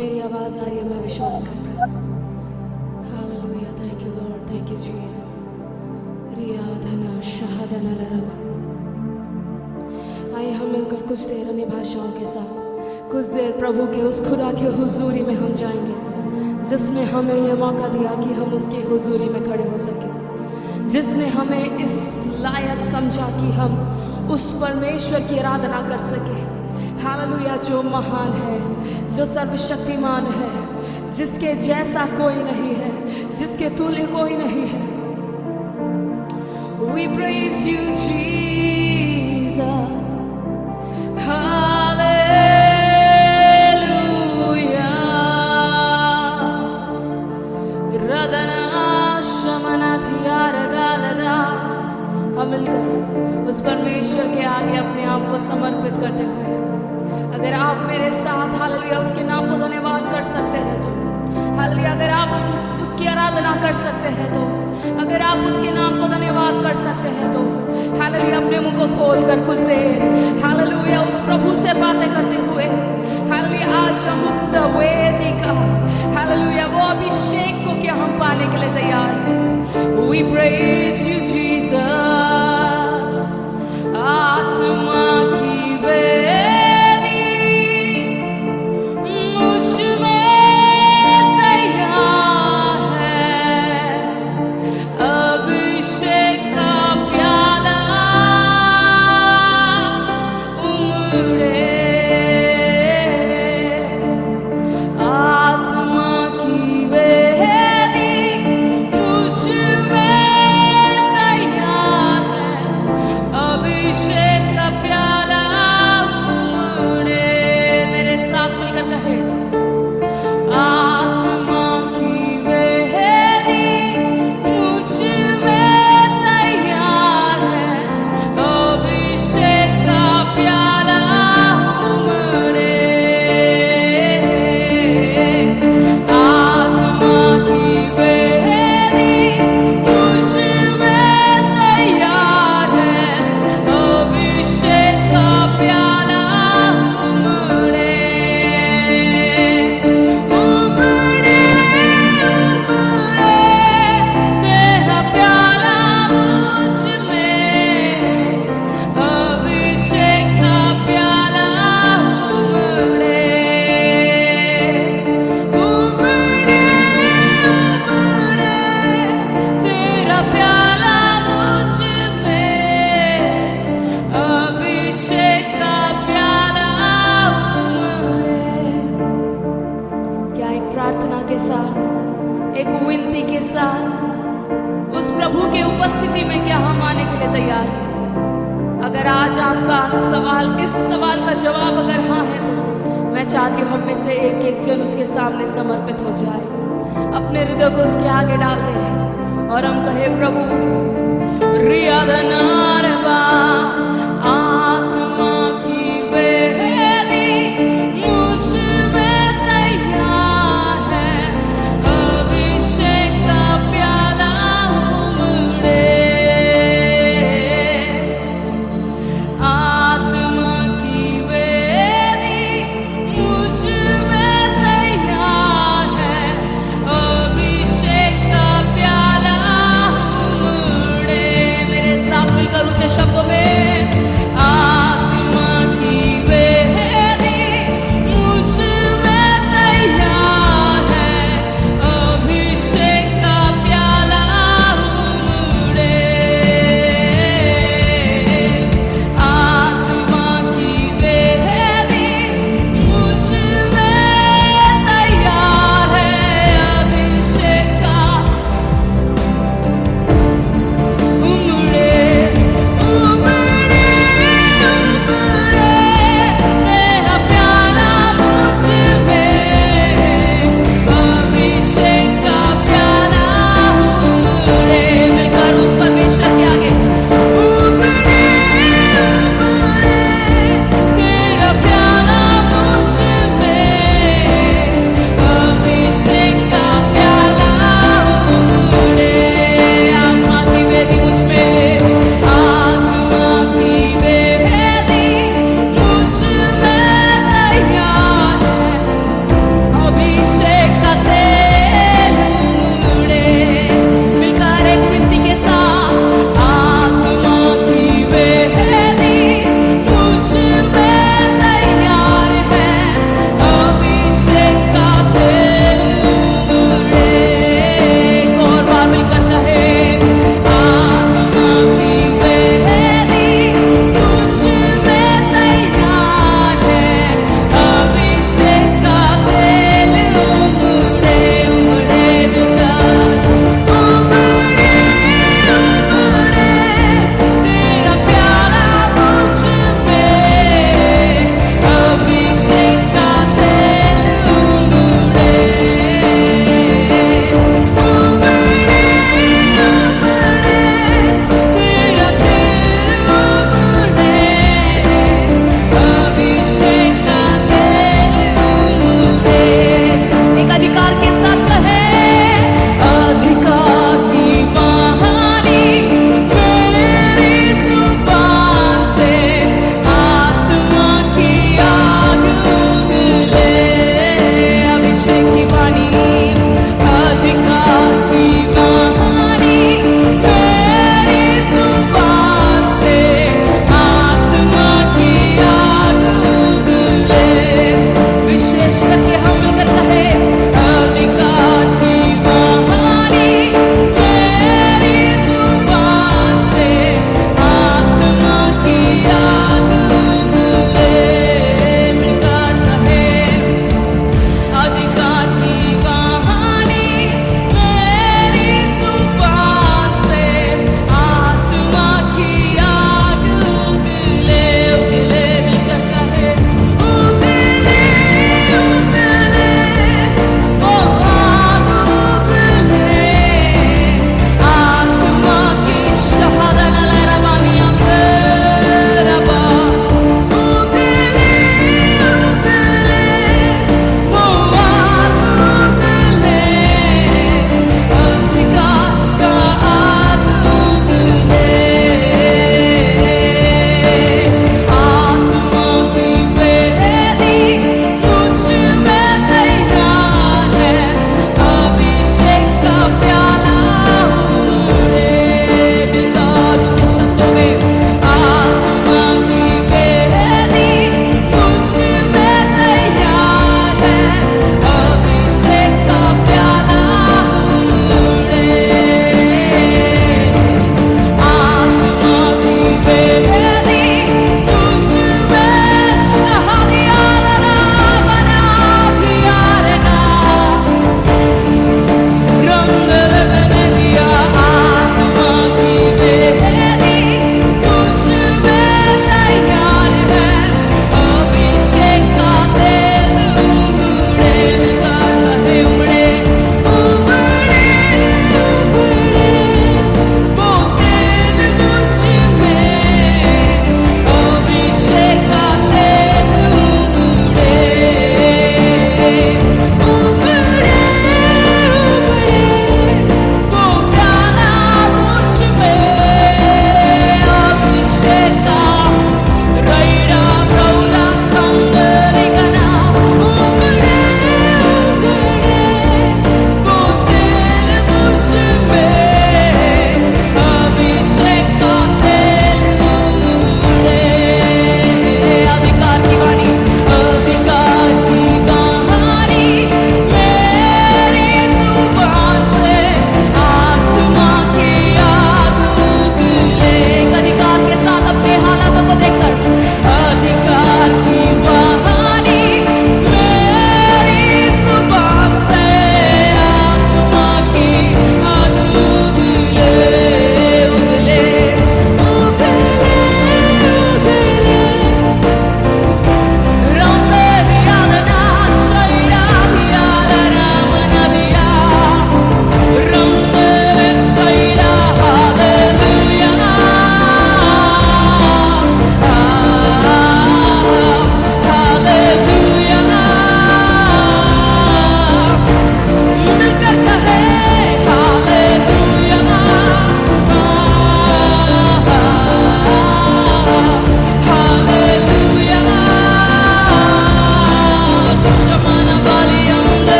मेरी आवाज आ रही है, मैं विश्वास करता हूँ। Hallelujah, thank you Lord, thank you Jesus. रिया धना शहादना लरबा। आइए हम मिलकर कुछ देर अन्य भाषाओं के साथ कुछ देर प्रभु के उस खुदा के हुजूरी में हम जाएंगे, जिसने हमें यह मौका दिया कि हम उसकी हुजूरी में खड़े हो सके, जिसने हमें इस लायक समझा कि हम उस परमेश्वर की आराधना कर सके। हालेलुया, जो महान है, जो सर्वशक्तिमान है, जिसके जैसा कोई नहीं है, जिसके तुल्य कोई नहीं है। We praise you, Jesus. हम मिलकर उस परमेश्वर के आगे अपने आप को समर्पित करते हुए, अगर आप मेरे साथ हालेलुया उसके नाम को धन्यवाद कर सकते हैं तो हालेलुया, अगर आप उसकी आराधना कर सकते हैं तो, अगर आप उसके नाम को धन्यवाद कर सकते हैं तो हालेलुया अपने मुंह को खोल कर कुछ देर हालेलुया उस प्रभु से बातें करते हुए हालेलुया आज हम उस वेदी का हालेलुया वो अभिषेक को क्या हम पाने के लिए तैयार हैं। We praise you Jesus, आत्मा की वेदी मुझ में तैयार है, अभिषेक का प्याला उमड़े, आत्मा की वेदी मुझ में तैयार है, अभिषेक का प्याला उमड़े। मेरे साथ मिलकर कहे, आत्मा की वेदी मुझ में तैयार है, अभिषेक का प्याला उमड़े, आत्मा की वेदी मुझ में तैयार है, अभिषेक का प्याला उमड़े, उमड़े, उमड़े, तेरा प्याला मुझ में, अभिषेक का प्याला उमड़े, उमड़े, उमड़े, तेरा प्याला मुझ में, अभिषेक का प्याला उमड़े। क्या एक प्रार्थना के साथ, एक विनती के साथ उस प्रभु के उपस्थिति में क्या हम आने के लिए तैयार हैं? अगर आज आपका सवाल, इस सवाल का जवाब अगर हाँ है तो मैं चाहती हूँ हम में से एक एक जन उसके सामने समर्पित हो जाए, अपने हृदय को उसके आगे डाल दे और हम कहे, प्रभु रियादनारबा, आत्मा की वेदी मुझ में तैयार है, अभिषेक का प्याला उमड़े, आत्मा की वेदी मुझ में तैयार है, अभिषेक का प्याला उमड़े। मेरे साथ मिलकर ऊंचे शब्दों में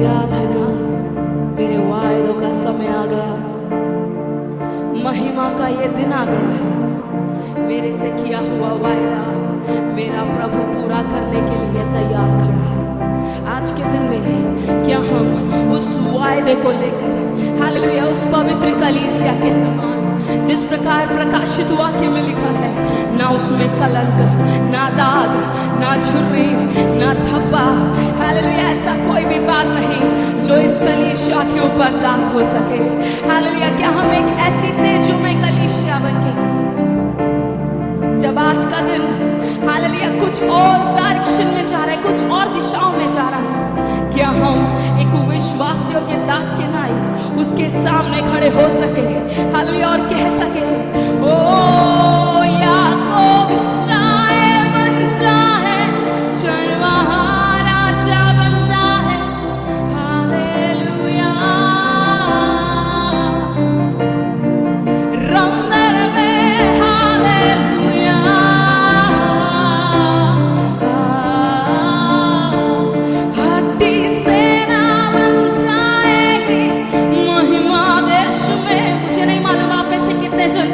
आराधना, मेरे वायदों का समय आ गया, महिमा का ये दिन आ गया है। मेरे से किया हुआ वायदा मेरा प्रभु पूरा करने के लिए तैयार खड़ा है। आज के दिन में क्या हम उस वायदे को लेकर हालेलुया उस पवित्र कलीसिया के समान जिस प्रकार प्रकाशित वाक्य में लिखा है, ना उसमें कलंक, ना दाग, ना झुर्री, ना धब्बा, हालेलुया ऐसा कोई भी बात नहीं जो इस कलीसिया के ऊपर दाग हो सके। हालेलुया क्या हम एक ऐसी तेजोमय कलीसिया बनके जब आज का दिन हालेलुया कुछ और डायरेक्शन में जा रहा है, कुछ और दिशाओं में जा रहा है, क्या हम एक विश्वासियों के दास के नाई उसके सामने खड़े हो सके हालेलुया और कह सके, ओ याकूब इस्राएल बन जाए, चरवाहा राजा बन जाए, हालेलुया रमदर में हालेलुया, हड्डी सेना बन जाएगी महिमा देश में। मुझे नहीं मालूम आप में से कितने जन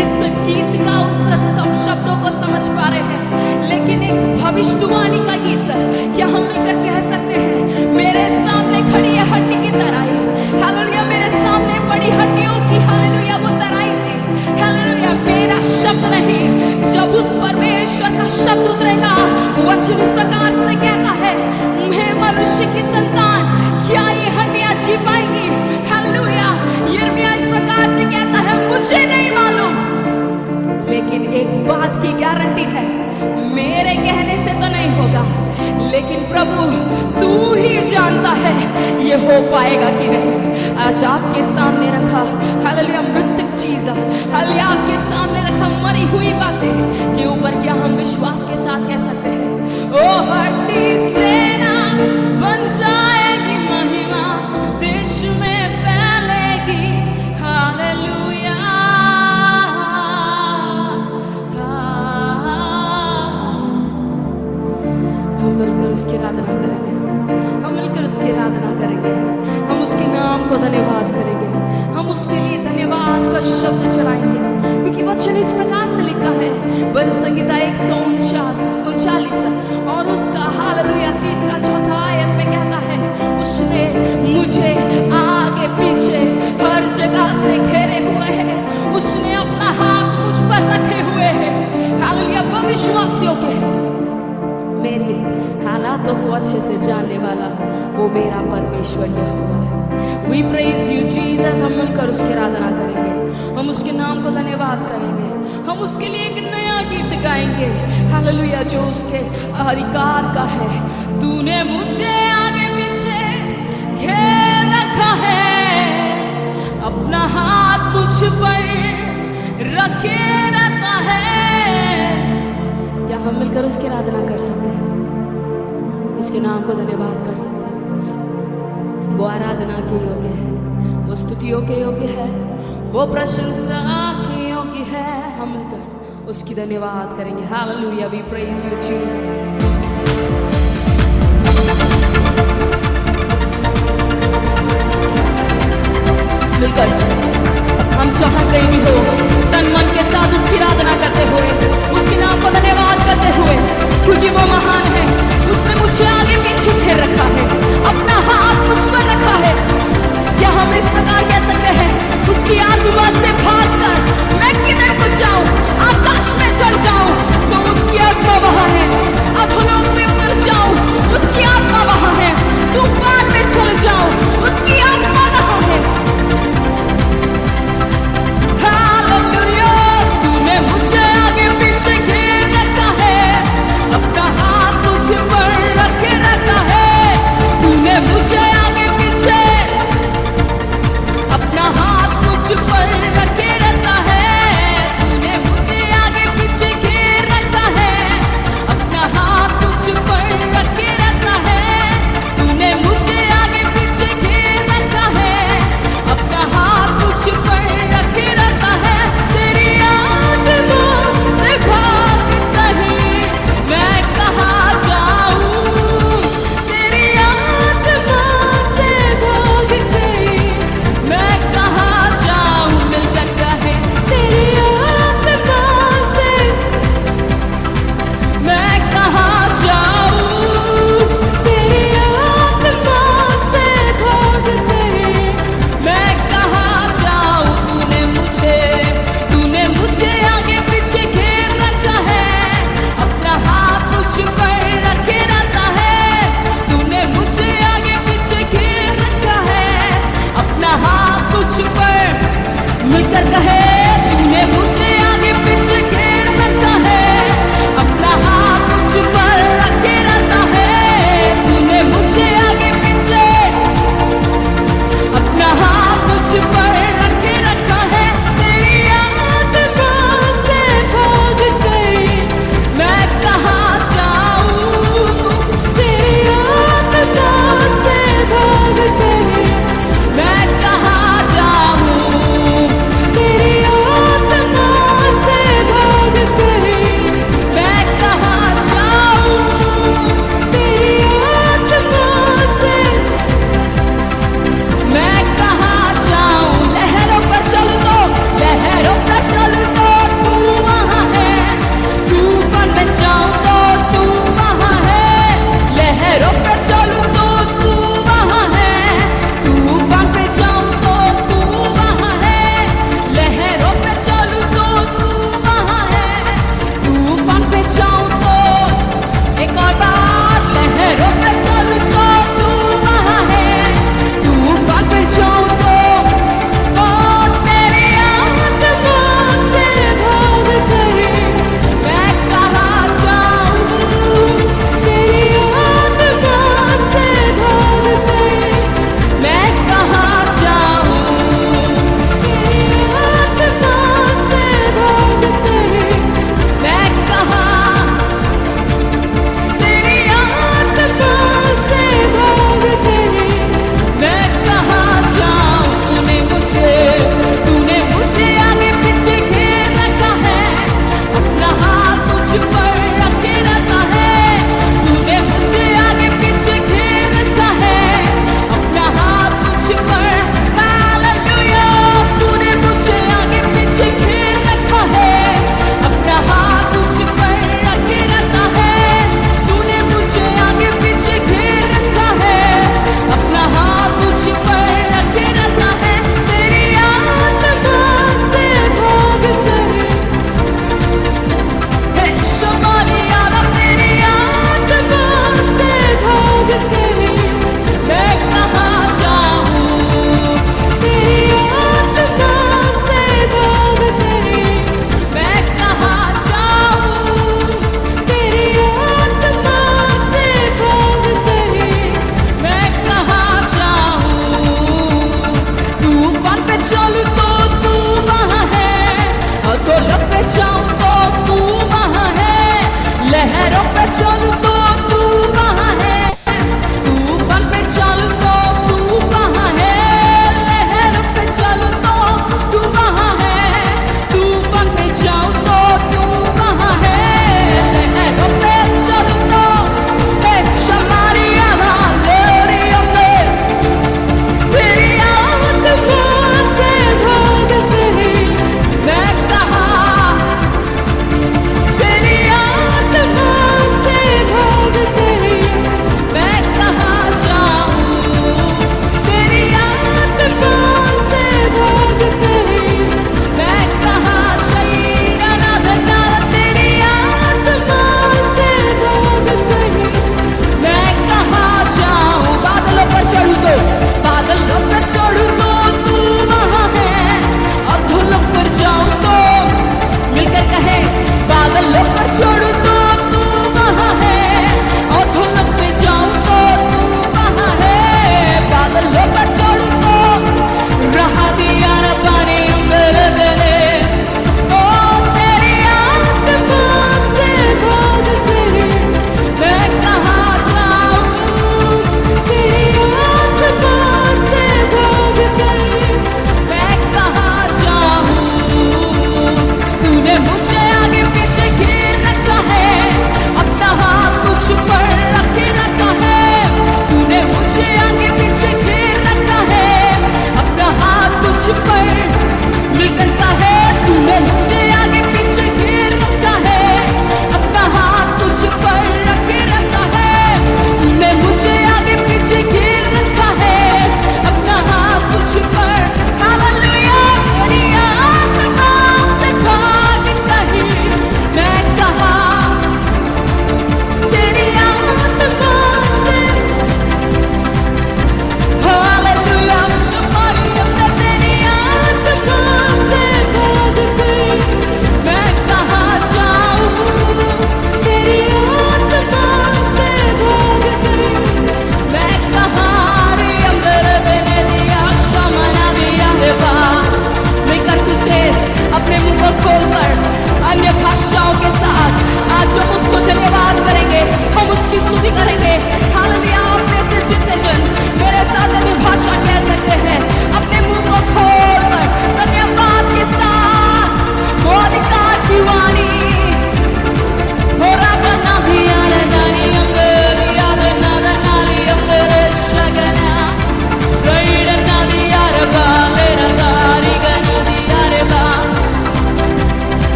इस गीत का उस सब शब्दों को समझ पा रहे हैं, लेकिन एक भविष्यवाणी का गीत क्या हम मिलकर कह सकते हैं, मेरे सामने खड़ी है हड्डी की तराई, हालेलुया मेरे सामने पड़ी हड्डियों की हालेलुया वो तराई हुई, हालेलुया मेरा शब्द नहीं, जब उस परमेश्वर का शब्द उतरेगा वचन इस प्रकार से कहता है, मैं मनुष्य की संतान क्या ये हड्डियां जी पाएंगी, हालेलुया यिर्मयाह इस प्रकार से कहता है, मुझे नहीं मालूम, लेकिन एक बात की गारंटी है, मेरे कहने से तो नहीं होगा, लेकिन प्रभु तू ही जानता है ये हो पाएगा कि नहीं। आज आपके सामने रखा हालेलुया मृतक चीज, हालेलुया आपके सामने रखा मरी हुई बातें के ऊपर क्या हम विश्वास के साथ कह सकते हैं, ओ हड्डी सेना बन जाएगी महिमा देश में फैलेगी, हालेलुया हम मिलकर उसकी आराधना करेंगे, हम मिलकर उसकी आराधना करेंगे, हम उसके नाम को धन्यवाद करेंगे, हम उसके लिए धन्यवाद का शब्द चढ़ाएंगे, क्योंकि वचन इस प्रकार से लिखा है भजन संहिता 139 और उसका हालेलुया 3-4 आयत में कहता है, उसने मुझे आगे पीछे हर जगह से घेरे हुए है, उसने अपना हाथ मुझ पर रखे हुए है, हालेलुया विश्वासियों के मेरे हालातों को अच्छे से जानने वाला वो मेरा परमेश्वर यहोवा है। We praise you Jesus। हम मिलकर उसकी आराधना करेंगे, हम उसके नाम को धन्यवाद करेंगे, हम उसके लिए एक नया गीत गाएंगे हालेलुया जो उसके अधिकार का है। तूने मुझे आगे पीछे घेर रखा है, अपना हाथ मुझ पर रखे रहता है। क्या हम मिलकर उसकी आराधना कर सकते हैं, उसके नाम को धन्यवाद कर सकते हैं? वो आराधना के योग्य है, वो स्तुतियों के योग्य है, वो प्रशंसा के योग्य है। हम मिलकर उसकी धन्यवाद करेंगे। Hallelujah, we praise you Jesus. मिलकर हम जहाँ कहीं भी हो तन मन के साथ उसकी आराधना करते हुए, उसके नाम को धन्यवाद करते हुए, क्योंकि वो महान है। उसने मुझे आगे पीछे घेर रखा है, अपना हाथ मुझ पर रखा है। क्या हम इस प्रकार कह सकते हैं, उसकी आत्मा से भाग कर मैं किधर को जाऊं, आकाश में चढ़ जाऊं तो उसकी आत्मा वहां है, अधोलोक में उतर जाऊं उसकी आत्मा वहां है, तूफान में चल जाऊं उसकी आत्मा वहां है। हालेलुया, तूने मुझे आगे पीछे घेर रखा है, अपना हाथ मुझ पर रखे रखा है।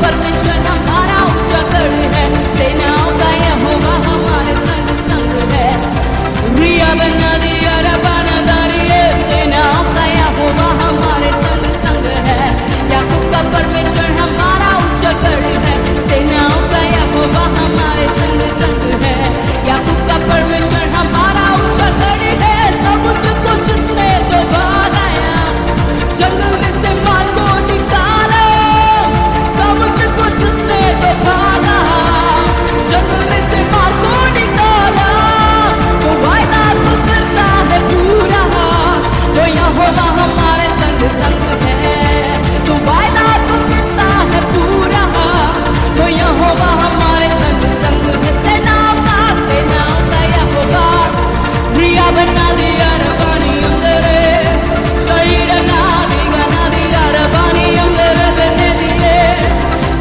परमेश्वर हमारा ऊंचा गढ़ है, सेनाओं का यहोवा हमारे संग संग है। रिया बना दिया रबाना दारिये, सेनाओं का यहोवा हमारे संग संग है। याकूब का परमेश्वर हमारा ऊंचा गढ़ है, सेनाओं का यहोवा हमारे संग संग है। याकूब का परमेश्वर हमारा ऊंचा गढ़ है। समुद्र को जिसने तो भागाया, जंगल में से मार को निकाला। समुद्र को जिसने तो भागा, जंगल में से मार को निकाला। जो वायदा तो करता है पूरा, वो यहोवा हमारे संग संग है। जो वायदा तो करता है पूरा, वो यहोवा हमारे संग संग है। सेनाओं का यहोवा, रिया बना दिया रबानी अंदरे, शहीद ना दिया रबानी अंदरे बने दिए,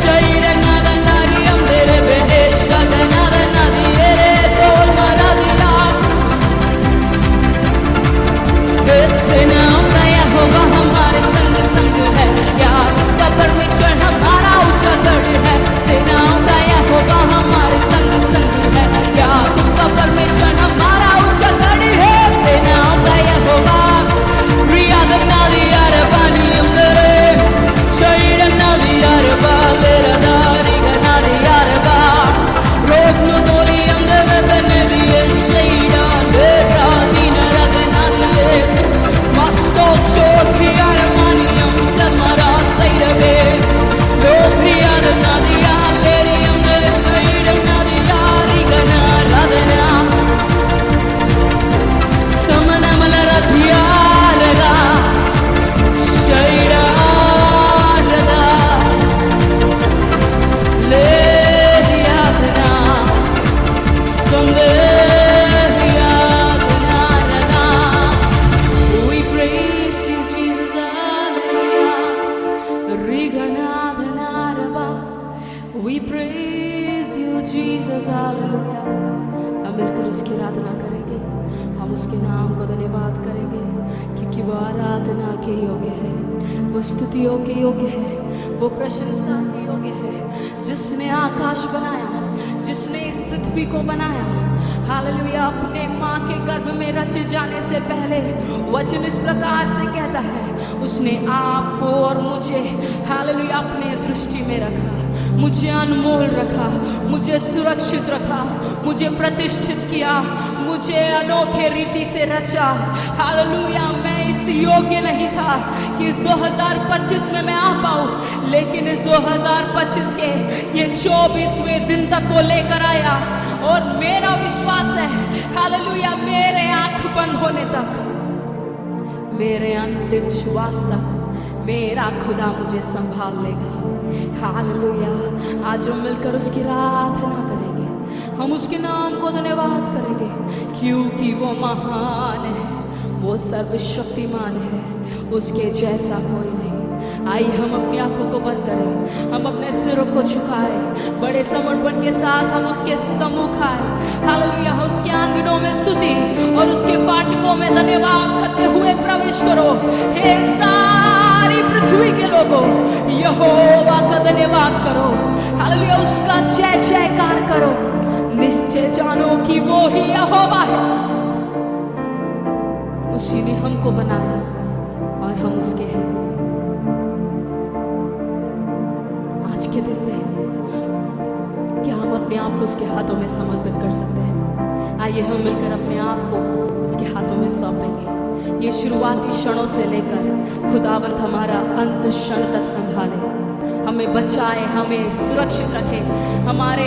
शहीद ना दिया अंदरे बने, शगना ना दिए रे तोल मरा दिया। सेनाओं का यहोवा हमारे संग संग है। याकूब का परमेश्वर हमारा ऊंचा गढ़ है, सेनाओं का यहोवा हमारे संग संग है। याकूब का परमेश्वर हमारा ऊंचा गढ़ है, सेनाओं का यहोवा। रिया बना दिया रबानी अंदरे, शहीद ना दिया रबा मेरा दारी गना दिया रबा, रोग नु तोली अंदर बने दिए, शहीद मेरा दीन रगना दिए। मस्तो छोड़ दिया रबानी अंदर मरा सैरवे, रोग दिया ना दिया तेरी अंदर, शहीद ना दिया रिगना रगना। समन मलर दिया रगा, शहीद रगा ले दिया गना, संगे दिया गना रगा। We praise you Jesus, hallelujah. Rigana dhana raba, we praise you Jesus, hallelujah. हम मिलकर उसकी आराधना करेंगे, हम उसके नाम को धन्यवाद करेंगे, क्योंकि वो आराधना के योग्य है, वो स्तुतियों के योग्य है, वो प्रशंसा के योग्य है। जिसने आकाश बनाया, जिसने इस पृथ्वी को बनाया, हालेलुया, अपने माँ के गर्भ में रचे जाने से पहले वचन इस प्रकार से कहता है, उसने आपको और मुझे हालेलुया अपने दृष्टि में रखा, मुझे अनमोल रखा, मुझे सुरक्षित रखा, मुझे प्रतिष्ठित किया, मुझे अनोखे रीति से रचा। हालेलुया, मैं इस योग्य नहीं था कि इस 2025 में मैं आ पाऊँ, लेकिन इस 2025 के ये 24वें दिन तक वो लेकर आया। और मेरा विश्वास है हालेलुया, मेरे आंख बंद होने तक, मेरे अंतिम श्वास तक मेरा खुदा मुझे संभाल लेगा। हालेलुया, आज हम मिलकर उसकी आराधना करेंगे, हम उसके नाम को धन्यवाद करेंगे, क्योंकि वो महान है, वो सर्वशक्तिमान है, उसके जैसा कोई नहीं। आइए हम अपनी आंखों को बंद करें, हम अपने सिरों को झुकाएं, बड़े समर्पण के साथ हम उसके सम्मुख आए। हालेलुया, उसके आंगनों में स्तुति और उसके फाटकों में धन्यवाद करते हुए प्रवेश करो। हे सारी पृथ्वी के लोगों, यहोवा का धन्यवाद करो। हालेलुया, उसका जय जयकार करो। निश्चय जानो कि वो ही यहोवा है, उसी ने हमको बनाया और हम उसके हैं। आज के दिन में क्या हम अपने आप को उसके हाथों में समर्पित कर सकते हैं? आइए हम मिलकर अपने आप को उसके हाथों में सौंपेंगे। ये शुरुआती क्षणों से लेकर खुदावंत हमारा अंत क्षण तक संभाले, हमें बचाए, हमें सुरक्षित रखे, हमारे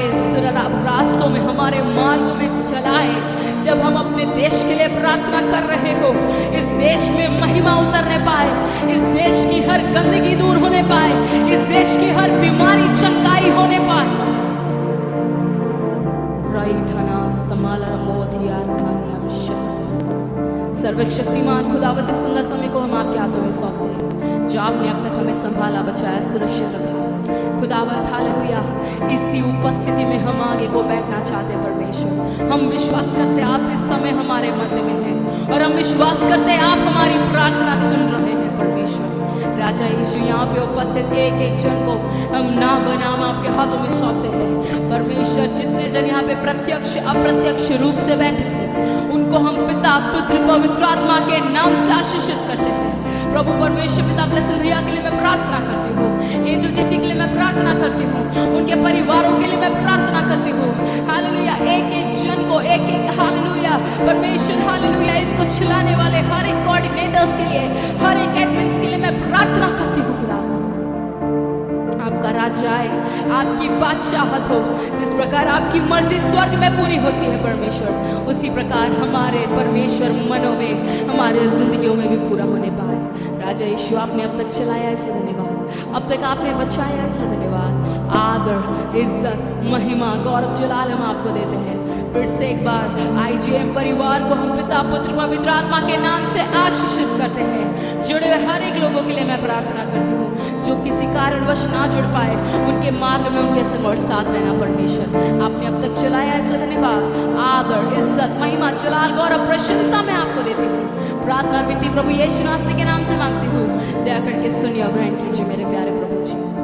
रास्तों में, हमारे मार्गों में चलाए। जब हम अपने देश के लिए प्रार्थना कर रहे हो, इस देश में महिमा उतरने पाए, इस देश की हर गंदगी दूर होने पाए, इस देश की हर बीमारी चंगाई होने पाए। सर्वशक्तिमान खुदावंत, इस सुंदर समय को हम आपके हाथों में सौंपते हैं, जो आपने अब तक हमें संभाला, बचाया, सुरक्षित रखा। खुदावंत हालेलुया, इसी उपस्थिति में हम आगे को बैठना चाहते हैं परमेश्वर। हम विश्वास करते हैं आप इस समय हमारे मध्य में हैं और हम विश्वास करते हैं आप हमारी प्रार्थना सुन रहे हैं परमेश्वर। राजा यीशु, यहाँ पे उपस्थित एक एक जन को हम नाम बनाम आपके हाथों में सौंपते हैं परमेश्वर। जितने जन यहाँ पे प्रत्यक्ष अप्रत्यक्ष रूप से बैठे हैं उनको हम पिता पुत्र पवित्र आत्मा के नाम से आशीषित करते हैं। प्रभु परमेश्वर पिता ब्लेसिंग भैया के लिए मैं प्रार्थना करती हूँ, एंजल चेची के लिए मैं प्रार्थना करती हूँ, उनके परिवारों के लिए मैं प्रार्थना करती हूँ। हालेलुया, एक एक जन को एक एक हालेलुया परमेश्वर हालेलुया, इनको चलाने वाले हर एक कोऑर्डिनेटर्स के लिए, हर एक एडमिन्स के लिए मैं प्रार्थना करती हूँ। खुदा आपका राज्य आए, आपकी बादशाहत हो, जिस प्रकार आपकी मर्जी स्वर्ग में पूरी होती है परमेश्वर, उसी प्रकार हमारे परमेश्वर मनों में, हमारे जिंदगियों में भी पूरा होने पाए। राजा यीशु, आपने अब तक चलाया इसलिए धन्यवाद, अब तक आपने बचाया इसलिए धन्यवाद। आदर, इज्जत, महिमा, गौरव, जलाल हम आपको देते हैं। फिर से एक बार आईजीएम परिवार को हम पिता पुत्र पवित्र आत्मा के नाम से आशीषित करते हैं। जुड़े हुए हर एक लोगों के लिए मैं प्रार्थना करती हूँ जो किसी कारणवश ना जुड़ पाए, उनके मार्ग में उनके संग और साथ रहना परमेश्वर। आपने अब तक चलाया इसलिए धन्यवाद। आदर, इज्जत, महिमा, जलाल, गौरव, प्रशंसा मैं आपको देती हूँ। प्रार्थना और विनती प्रभु यीशु नासरी के नाम से मांगती हूँ, दया करके सुनिए और ग्रहण कीजिए मेरे प्यारे प्रभु जी।